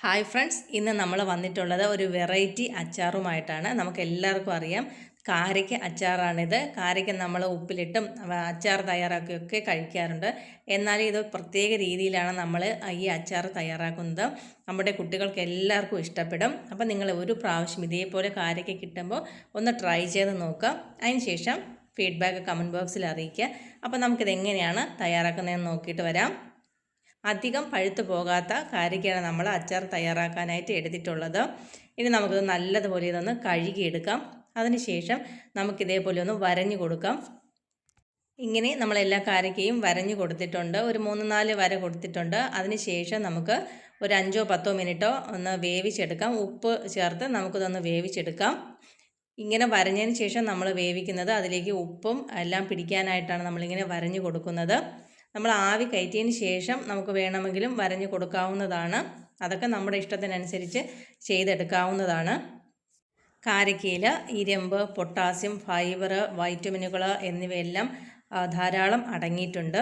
Hi friends, ഇന്ന് നമ്മൾ വന്നിട്ടുള്ളത് ഒരു വെറൈറ്റി അച്ചാറുമായിട്ടാണ്. നമുക്ക് എല്ലാവർക്കും അറിയാം, കാരയ്ക്ക അച്ചാറാണിത്. കാരയ്ക്ക നമ്മൾ ഉപ്പിലിട്ടും അച്ചാർ തയ്യാറാക്കിയൊക്കെ കഴിക്കാറുണ്ട്. എന്നാൽ ഇത് പ്രത്യേക രീതിയിലാണ് നമ്മൾ ഈ അച്ചാർ തയ്യാറാക്കുന്നത്. നമ്മുടെ കുട്ടികൾക്ക് എല്ലാവർക്കും ഇഷ്ടപ്പെടും. അപ്പം നിങ്ങൾ ഒരു പ്രാവശ്യം ഇതേപോലെ കാരയ്ക്ക കിട്ടുമ്പോൾ ഒന്ന് ട്രൈ ചെയ്ത് നോക്കുക. അതിനുശേഷം ഫീഡ്ബാക്ക് കമൻറ്റ് ബോക്സിൽ അറിയിക്കുക. അപ്പോൾ നമുക്കിത് എങ്ങനെയാണ് തയ്യാറാക്കുന്നതെന്ന് നോക്കിയിട്ട് വരാം. അധികം പഴുത്തു പോകാത്ത കാരയ്ക്കയാണ് നമ്മൾ അച്ചാർ തയ്യാറാക്കാനായിട്ട് എടുത്തിട്ടുള്ളത്. ഇനി നമുക്കത് നല്ലതുപോലെ ഇതൊന്ന് കഴുകിയെടുക്കാം. അതിനുശേഷം നമുക്കിതേപോലെ ഒന്ന് വരഞ്ഞു കൊടുക്കാം. ഇങ്ങനെ നമ്മളെല്ലാ കാരയ്ക്കയും വരഞ്ഞു കൊടുത്തിട്ടുണ്ട്. ഒരു 3-4 വര കൊടുത്തിട്ടുണ്ട്. അതിനുശേഷം നമുക്ക് ഒരു 5-10 മിനിറ്റോ ഒന്ന് വേവിച്ചെടുക്കാം. ഉപ്പ് ചേർത്ത് നമുക്കിതൊന്ന് വേവിച്ചെടുക്കാം. ഇങ്ങനെ വരഞ്ഞതിന് ശേഷം നമ്മൾ വേവിക്കുന്നത് അതിലേക്ക് ഉപ്പും എല്ലാം പിടിക്കാനായിട്ടാണ് നമ്മളിങ്ങനെ വരഞ്ഞു കൊടുക്കുന്നത്. നമ്മൾ ആവി കയറ്റിയതിന് ശേഷം നമുക്ക് വേണമെങ്കിലും വരഞ്ഞു കൊടുക്കാവുന്നതാണ്. അതൊക്കെ നമ്മുടെ ഇഷ്ടത്തിനനുസരിച്ച് ചെയ്തെടുക്കാവുന്നതാണ്. കാരയ്ക്കയിൽ ഇരുമ്പ്, പൊട്ടാസ്യം, ഫൈബർ, വൈറ്റമിനുകൾ എന്നിവയെല്ലാം ധാരാളം അടങ്ങിയിട്ടുണ്ട്.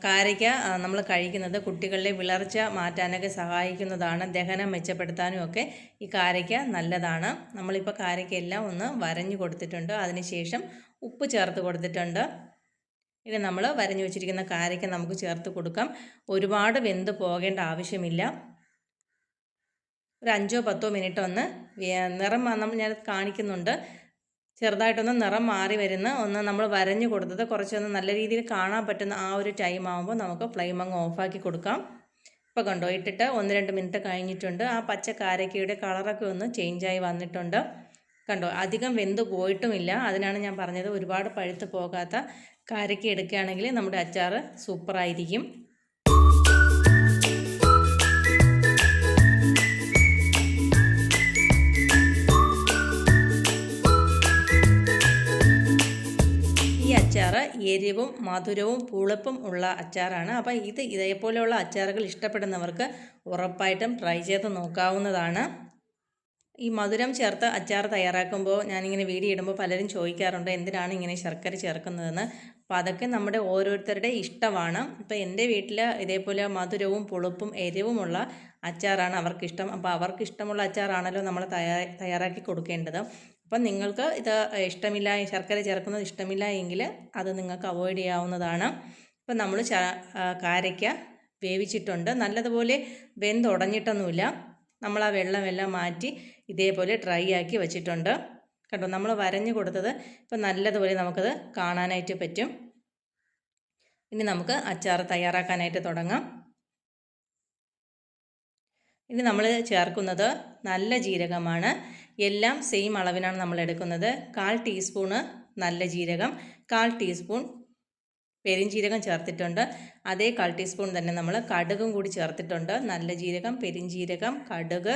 കാരയ്ക്ക നമ്മൾ കഴിക്കുന്നത് കുട്ടികളിലെ വിളർച്ച മാറ്റാനൊക്കെ സഹായിക്കുന്നതാണ്. ദഹനം മെച്ചപ്പെടുത്താനും ഒക്കെ ഈ കാരയ്ക്ക നല്ലതാണ്. നമ്മളിപ്പോൾ കാരയ്ക്കയെല്ലാം ഒന്ന് വരഞ്ഞു കൊടുത്തിട്ടുണ്ട്. അതിനുശേഷം ഉപ്പ് ചേർത്ത് കൊടുത്തിട്ടുണ്ട്. ഇനി നമ്മൾ വരഞ്ഞു വെച്ചിരിക്കുന്ന കാരയ്ക്ക നമുക്ക് ചേർത്ത് കൊടുക്കാം. ഒരുപാട് വെന്ത് പോകേണ്ട ആവശ്യമില്ല. ഒരു 5-10 മിനിറ്റ് ഒന്ന് നിറം ഞാൻ കാണിക്കുന്നുണ്ട്. ചെറുതായിട്ടൊന്ന് നിറം മാറി വരുന്ന ഒന്ന് നമ്മൾ വരഞ്ഞു കൊടുത്തത് കുറച്ചൊന്ന് നല്ല രീതിയിൽ കാണാൻ പറ്റുന്ന ആ ഒരു ടൈം ആകുമ്പോൾ നമുക്ക് ഫ്ലെയിം അങ്ങ് ഓഫാക്കി കൊടുക്കാം. ഇപ്പോൾ കണ്ടോ, ഇട്ടിട്ട് 1-2 മിനിറ്റ് കഴിഞ്ഞിട്ടുണ്ട്. ആ പച്ച കാരയ്ക്കയുടെ കളറൊക്കെ ഒന്ന് ചേഞ്ചായി വന്നിട്ടുണ്ട്. കണ്ടോ, അധികം വെന്ത് പോയിട്ടുമില്ല. അതിനാണ് ഞാൻ പറഞ്ഞത് ഒരുപാട് പഴുത്ത് പോകാത്ത കാരയ്ക്ക എടുക്കുകയാണെങ്കിൽ നമ്മുടെ അച്ചാർ സൂപ്പറായിരിക്കും. ഈ അച്ചാർ എരിവും മധുരവും പുളിപ്പും ഉള്ള അച്ചാറാണ്. അപ്പോൾ ഇതേപോലെയുള്ള അച്ചാറുകൾ ഇഷ്ടപ്പെടുന്നവർക്ക് ഉറപ്പായിട്ടും ട്രൈ ചെയ്ത് നോക്കാവുന്നതാണ്. ഈ മധുരം ചേർത്ത് അച്ചാർ തയ്യാറാക്കുമ്പോൾ ഞാനിങ്ങനെ വീഡിയോ ഇടുമ്പോൾ പലരും ചോദിക്കാറുണ്ട് എന്തിനാണ് ഇങ്ങനെ ശർക്കര ചേർക്കുന്നതെന്ന്. അപ്പോൾ അതൊക്കെ നമ്മുടെ ഓരോരുത്തരുടെ ഇഷ്ടമാണ്. ഇപ്പോൾ എൻ്റെ വീട്ടിൽ ഇതേപോലെ മധുരവും പുളിപ്പും എരിവുമുള്ള അച്ചാറാണ് അവർക്കിഷ്ടം. അപ്പോൾ അവർക്കിഷ്ടമുള്ള അച്ചാറാണല്ലോ നമ്മൾ തയ്യാറാക്കി കൊടുക്കേണ്ടത്. അപ്പം നിങ്ങൾക്ക് ഇത് ഇഷ്ടമില്ല, ശർക്കര ചേർക്കുന്നത് ഇഷ്ടമില്ല എങ്കിൽ അത് നിങ്ങൾക്ക് അവോയ്ഡ് ചെയ്യാവുന്നതാണ്. ഇപ്പം നമ്മൾ കാരയ്ക്ക വേവിച്ചിട്ടുണ്ട്. നല്ലതുപോലെ വെന്തുടഞ്ഞിട്ടൊന്നുമില്ല. നമ്മൾ ആ വെള്ളമെല്ലാം മാറ്റി ഇതേപോലെ ഡ്രൈ ആക്കി വെച്ചിട്ടുണ്ട്. കണ്ടോ, നമ്മൾ വരഞ്ഞു കൊടുത്തത് ഇപ്പം നല്ലതുപോലെ നമുക്കത് കാണാനായിട്ട് പറ്റും. ഇനി നമുക്ക് അച്ചാർ തയ്യാറാക്കാനായിട്ട് തുടങ്ങാം. ഇനി നമ്മൾ ചേർക്കുന്നത് നല്ല ജീരകമാണ്. എല്ലാം സെയിം അളവിനാണ് നമ്മൾ എടുക്കുന്നത്. 1/4 ടീസ്പൂണ് നല്ല ജീരകം, 1/4 ടീസ്പൂൺ പെരിഞ്ജീരകം ചേർത്തിട്ടുണ്ട്. അതേ 1/4 ടീസ്പൂൺ തന്നെ നമ്മൾ കടുകും കൂടി ചേർത്തിട്ടുണ്ട്. നല്ല ജീരകം, പെരിഞ്ജീരകം, കടുക്,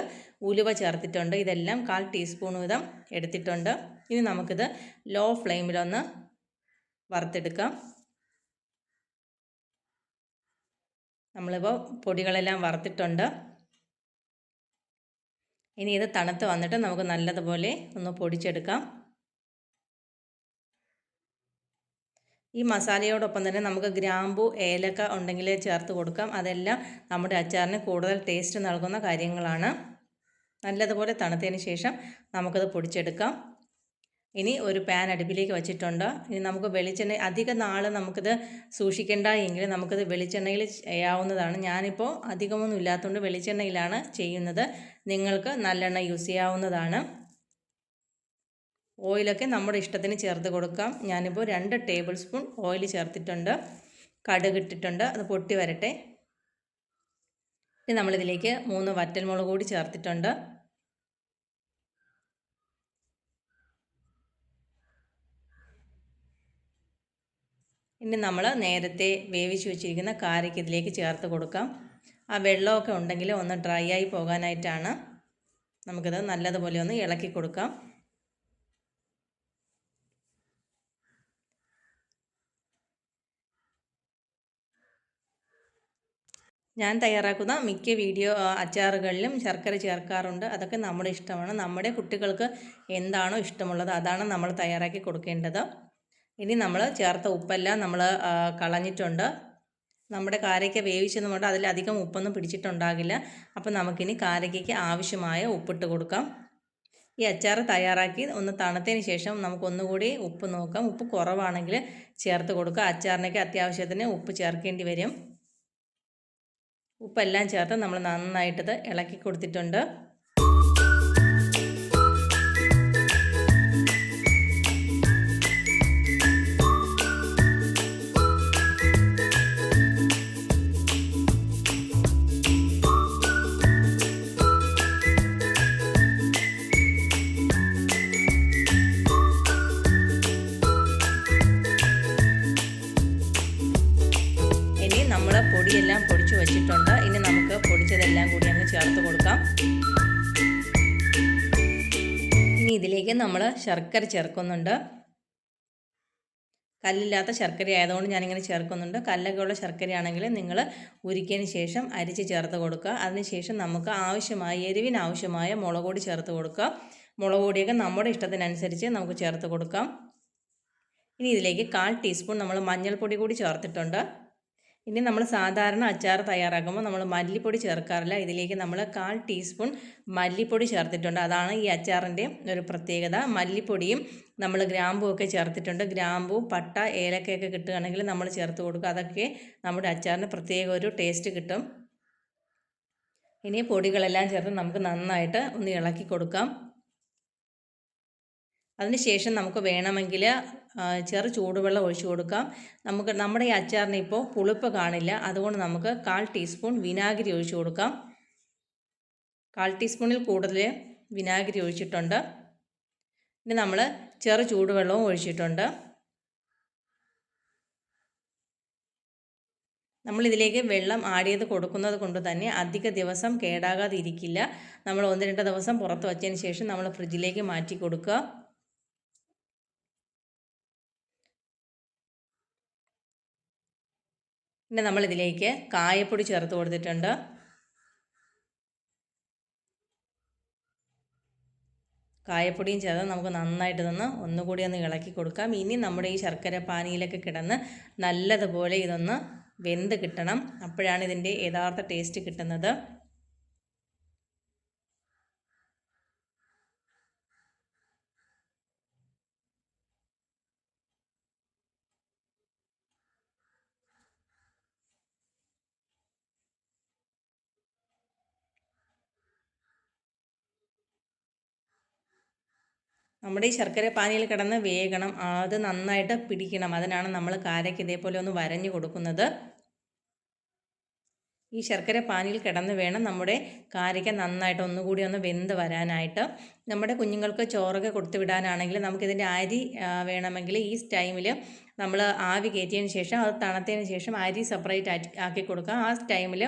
ഉലുവ ചേർത്തിട്ടുണ്ട്. ഇതെല്ലാം 1/4 ടീസ്പൂൺ വീതം എടുത്തിട്ടുണ്ട്. ഇനി നമുക്കിത് ലോ ഫ്ലെയിമിലൊന്ന് വറുത്തെടുക്കാം. നമ്മളിപ്പോൾ പൊടികളെല്ലാം വറുത്തിട്ടുണ്ട്. ഇനി ഇത് തണുത്ത് വന്നിട്ട് നമുക്ക് നല്ലതുപോലെ ഒന്ന് പൊടിച്ചെടുക്കാം. ഈ മസാലയോടൊപ്പം തന്നെ നമുക്ക് ഗ്രാമ്പു, ഏലക്ക ഉണ്ടെങ്കിൽ ചേർത്ത് കൊടുക്കാം. അതെല്ലാം നമ്മുടെ അച്ചാറിന് കൂടുതൽ ടേസ്റ്റ് നൽകുന്ന കാര്യങ്ങളാണ്. നല്ലതുപോലെ തണുത്തതിന് ശേഷം നമുക്കത് പൊടിച്ചെടുക്കാം. ഇനി ഒരു പാൻ അടുപ്പിലേക്ക് വെച്ചിട്ടുണ്ട്. ഇനി നമുക്ക് വെളിച്ചെണ്ണ അധിക നാൾ നമുക്കിത് സൂക്ഷിക്കേണ്ട എങ്കിൽ നമുക്കിത് വെളിച്ചെണ്ണയിൽ ചെയ്യാവുന്നതാണ്. ഞാനിപ്പോൾ അധികമൊന്നും ഇല്ലാത്തതുകൊണ്ട് വെളിച്ചെണ്ണയിലാണ് ചെയ്യുന്നത്. നിങ്ങൾക്ക് നല്ലെണ്ണ യൂസ് ചെയ്യാവുന്നതാണ്. ഓയിലൊക്കെ നമ്മുടെ ഇഷ്ടത്തിന് ചേർത്ത് കൊടുക്കാം. ഞാനിപ്പോൾ 2 ടേബിൾ സ്പൂൺ ഓയിൽ ചേർത്തിട്ടുണ്ട്. കടുക് ഇട്ടിട്ടുണ്ട്. അത് പൊട്ടി വരട്ടെ. ഇനി നമ്മളിതിലേക്ക് 3 വറ്റൽമുളക് കൂടി ചേർത്തിട്ടുണ്ട്. ഇനി നമ്മൾ നേരത്തെ വേവിച്ച് വെച്ചിരിക്കുന്ന കാരയ്ക്ക് ഇതിലേക്ക് ചേർത്ത് കൊടുക്കാം. ആ വെള്ളമൊക്കെ ഉണ്ടെങ്കിൽ ഒന്ന് ഡ്രൈ ആയി പോകാനായിട്ടാണ്. നമുക്കിത് നല്ലതുപോലെ ഒന്ന് ഇളക്കി കൊടുക്കാം. ഞാൻ തയ്യാറാക്കുന്ന മിക്ക അച്ചാറുകളിലും ശർക്കര ചേർക്കാറുണ്ട്. അതൊക്കെ നമ്മുടെ ഇഷ്ടമാണ്. നമ്മുടെ കുട്ടികൾക്ക് എന്താണോ ഇഷ്ടമുള്ളത് അതാണ് നമ്മൾ തയ്യാറാക്കി കൊടുക്കേണ്ടത്. ഇനി നമ്മൾ ചേർത്ത ഉപ്പെല്ലാം നമ്മൾ കളഞ്ഞിട്ടുണ്ട്. നമ്മുടെ കാരയ്ക്ക വേവിച്ചതും കൊണ്ട് അതിലധികം ഉപ്പൊന്നും പിടിച്ചിട്ടുണ്ടാകില്ല. അപ്പോൾ നമുക്കിനി കാരയ്ക്കയ്ക്ക് ആവശ്യമായ ഉപ്പിട്ട് കൊടുക്കാം. ഈ അച്ചാർ തയ്യാറാക്കി ഒന്ന് തണുത്തതിന് ശേഷം നമുക്കൊന്നുകൂടി ഉപ്പ് നോക്കാം. ഉപ്പ് കുറവാണെങ്കിൽ ചേർത്ത് കൊടുക്കുക. അച്ചാറിനൊക്കെ അത്യാവശ്യത്തിന് ഉപ്പ് ചേർക്കേണ്ടി വരും. ഉപ്പെല്ലാം ചേർത്ത് നമ്മൾ നന്നായിട്ടത് ഇളക്കി കൊടുത്തിട്ടുണ്ട്. നമ്മൾ പൊടിയെല്ലാം പൊടിച്ചു വച്ചിട്ടുണ്ട്. ഇനി നമുക്ക് പൊടിച്ചതെല്ലാം കൂടി അങ്ങ് ചേർത്ത് കൊടുക്കാം. ഇനി ഇതിലേക്ക് നമ്മൾ ശർക്കര ചേർക്കുന്നുണ്ട്. കല്ലില്ലാത്ത ശർക്കര ആയതുകൊണ്ട് ഞാനിങ്ങനെ ചേർക്കുന്നുണ്ട്. കല്ലൊക്കെ ഉള്ള ശർക്കരയാണെങ്കിൽ നിങ്ങൾ ഉരുക്കിയതിന് ശേഷം അരിച്ച് ചേർത്ത് കൊടുക്കുക. അതിനുശേഷം നമുക്ക് എരിവിനാവശ്യമായ മുളക് പൊടി ചേർത്ത് കൊടുക്കുക. മുളക് പൊടിയൊക്കെ നമ്മുടെ ഇഷ്ടത്തിനനുസരിച്ച് നമുക്ക് ചേർത്ത് കൊടുക്കാം. ഇനി ഇതിലേക്ക് 1/4 ടീസ്പൂൺ നമ്മൾ മഞ്ഞൾപ്പൊടി കൂടി ചേർത്തിട്ടുണ്ട്. ഇനി നമ്മൾ സാധാരണ അച്ചാർ തയ്യാറാക്കുമ്പോൾ നമ്മൾ മല്ലിപ്പൊടി ചേർക്കാറില്ല. ഇതിലേക്ക് നമ്മൾ 1/4 ടീസ്പൂൺ മല്ലിപ്പൊടി ചേർത്തിട്ടുണ്ട്. അതാണ് ഈ അച്ചാറിൻ്റെ ഒരു പ്രത്യേകത. മല്ലിപ്പൊടിയും നമ്മൾ ഗ്രാമ്പുമൊക്കെ ചേർത്തിട്ടുണ്ട്. ഗ്രാമ്പു, പട്ട, ഏലക്കയൊക്കെ കിട്ടുകയാണെങ്കിൽ നമ്മൾ ചേർത്ത് കൊടുക്കുക. അതൊക്കെ നമ്മുടെ അച്ചാറിന് പ്രത്യേക ഒരു ടേസ്റ്റ് കിട്ടും. ഇനി പൊടികളെല്ലാം ചേർത്ത് നമുക്ക് നന്നായിട്ട് ഒന്ന് ഇളക്കി കൊടുക്കാം. അതിനുശേഷം നമുക്ക് വേണമെങ്കിൽ ചെറു ചൂടുവെള്ളം ഒഴിച്ചു കൊടുക്കാം. നമ്മുടെ ഈ അച്ചാറിന് ഇപ്പോൾ പുളിപ്പ് കാണില്ല. അതുകൊണ്ട് നമുക്ക് 1/4 ടീസ്പൂൺ വിനാഗിരി ഒഴിച്ചു കൊടുക്കാം. 1/4 ടീസ്പൂണിൽ കൂടുതൽ വിനാഗിരി ഒഴിച്ചിട്ടുണ്ട്. ഇനി നമ്മൾ ചെറു ചൂടുവെള്ളവും ഒഴിച്ചിട്ടുണ്ട്. നമ്മളിതിലേക്ക് വെള്ളം ആഡ് ചെയ്ത് കൊടുക്കുന്നത് കൊണ്ട് തന്നെ അധിക ദിവസം കേടാകാതെ ഇരിക്കില്ല. നമ്മൾ 1-2 ദിവസം പുറത്ത് വച്ചതിന് ശേഷം നമ്മൾ ഫ്രിഡ്ജിലേക്ക് മാറ്റി കൊടുക്കുക. പിന്നെ നമ്മളിതിലേക്ക് കായപ്പൊടി ചേർത്ത് കൊടുത്തിട്ടുണ്ട്. കായപ്പൊടിയും ചേർത്ത് നമുക്ക് നന്നായിട്ട് ഒന്നുകൂടി ഒന്ന് ഇളക്കി കൊടുക്കാം. ഇനി നമ്മുടെ ഈ ശർക്കര പാനിയിലൊക്കെ കിടന്ന് നല്ലതുപോലെ ഇതൊന്ന് വെന്ത് കിട്ടണം. അപ്പോഴാണ് ഇതിൻ്റെ യഥാർത്ഥ ടേസ്റ്റ് കിട്ടുന്നത്. നമ്മുടെ ഈ ശർക്കര പാനിയിൽ കിടന്ന് വേകണം. അത് നന്നായിട്ട് പിടിക്കണം. അതിനാണ് നമ്മൾ കാരയ്ക്ക് ഇതേപോലെ ഒന്ന് വരഞ്ഞു കൊടുക്കുന്നത്. ഈ ശർക്കര പാനിയിൽ കിടന്ന് വേണം നമ്മുടെ കാരയ്ക്ക നന്നായിട്ട് ഒന്നുകൂടി ഒന്ന് വെന്ത് വരാനായിട്ട്. നമ്മുടെ കുഞ്ഞുങ്ങൾക്ക് ചോറൊക്കെ കൊടുത്തു വിടാനാണെങ്കിൽ നമുക്കിതിൻ്റെ അരി വേണമെങ്കിൽ ഈ ടൈമിൽ നമ്മൾ ആവി കയറ്റിയതിന് ശേഷം അത് തണുത്തതിന് ശേഷം അരി സെപ്പറേറ്റ് ആക്കി കൊടുക്കാം. ആ ടൈമിൽ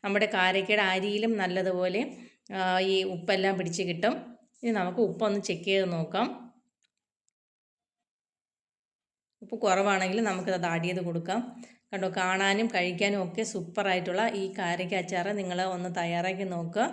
നമ്മുടെ കാരയ്ക്കയുടെ അരിയിലും നല്ലതുപോലെ ഈ ഉപ്പെല്ലാം പിടിച്ച് കിട്ടും. ഇനി നമുക്ക് ഉപ്പൊന്ന് ചെക്ക് ചെയ്ത് നോക്കാം. ഉപ്പ് കുറവാണെങ്കിൽ നമുക്കത് ആഡ് ചെയ്ത് കൊടുക്കാം. കണ്ടോ, കാണാനും കഴിക്കാനും ഒക്കെ സൂപ്പറായിട്ടുള്ള ഈ കാരയ്ക്ക അച്ചാർ നിങ്ങൾ ഒന്ന് തയ്യാറാക്കി നോക്കുക.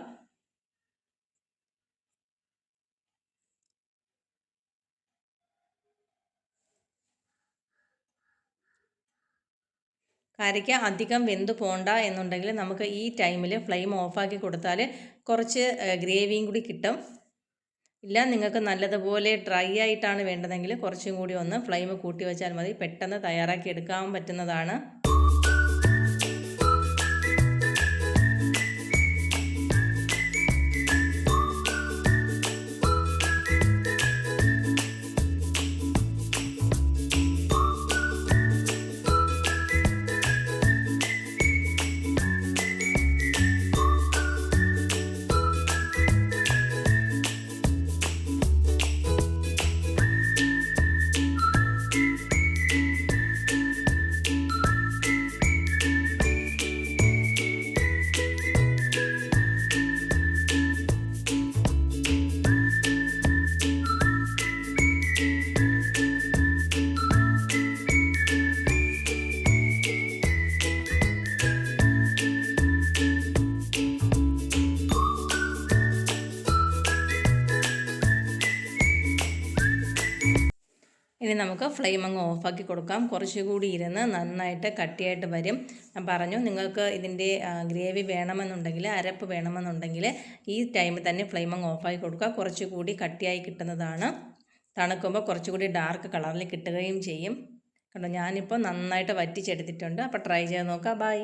കാരയ്ക്ക അധികം വെന്ത് പോണ്ട എന്നുണ്ടെങ്കിൽ നമുക്ക് ഈ ടൈമിൽ ഫ്ലെയിം ഓഫാക്കി കൊടുത്താൽ കുറച്ച് ഗ്രേവിയും കൂടി കിട്ടും. ഇല്ല, നിങ്ങൾക്ക് നല്ലതുപോലെ ഡ്രൈ ആയിട്ടാണ് വേണ്ടതെങ്കിൽ കുറച്ചും കൂടി ഒന്ന് ഫ്ലെയിം കൂട്ടി വെച്ചാൽ മതി. പെട്ടെന്ന് തയ്യാറാക്കി എടുക്കാൻ പറ്റുന്നതാണ്. ഇനി നമുക്ക് ഫ്ലെയിം അങ്ങ് ഓഫാക്കി കൊടുക്കാം. കുറച്ചുകൂടി ഇരുന്ന് നന്നായിട്ട് കട്ടിയായിട്ട് വരും. ഞാൻ പറഞ്ഞു നിങ്ങൾക്ക് ഇതിൻ്റെ ഗ്രേവി വേണമെന്നുണ്ടെങ്കിൽ, അരപ്പ് വേണമെന്നുണ്ടെങ്കിൽ ഈ ടൈമിൽ തന്നെ ഫ്ലെയിം അങ്ങ് ഓഫാക്കി കൊടുക്കുക. കുറച്ചുകൂടി കട്ടിയായി കിട്ടുന്നതാണ്. തണുക്കുമ്പോൾ കുറച്ചുകൂടി ഡാർക്ക് കളറിൽ കിട്ടുകയും ചെയ്യും. കണ്ടോ, ഞാനിപ്പോൾ നന്നായിട്ട് വറ്റിച്ചെടുത്തിട്ടുണ്ട്. അപ്പോൾ ട്രൈ ചെയ്ത് നോക്കാം. ബൈ.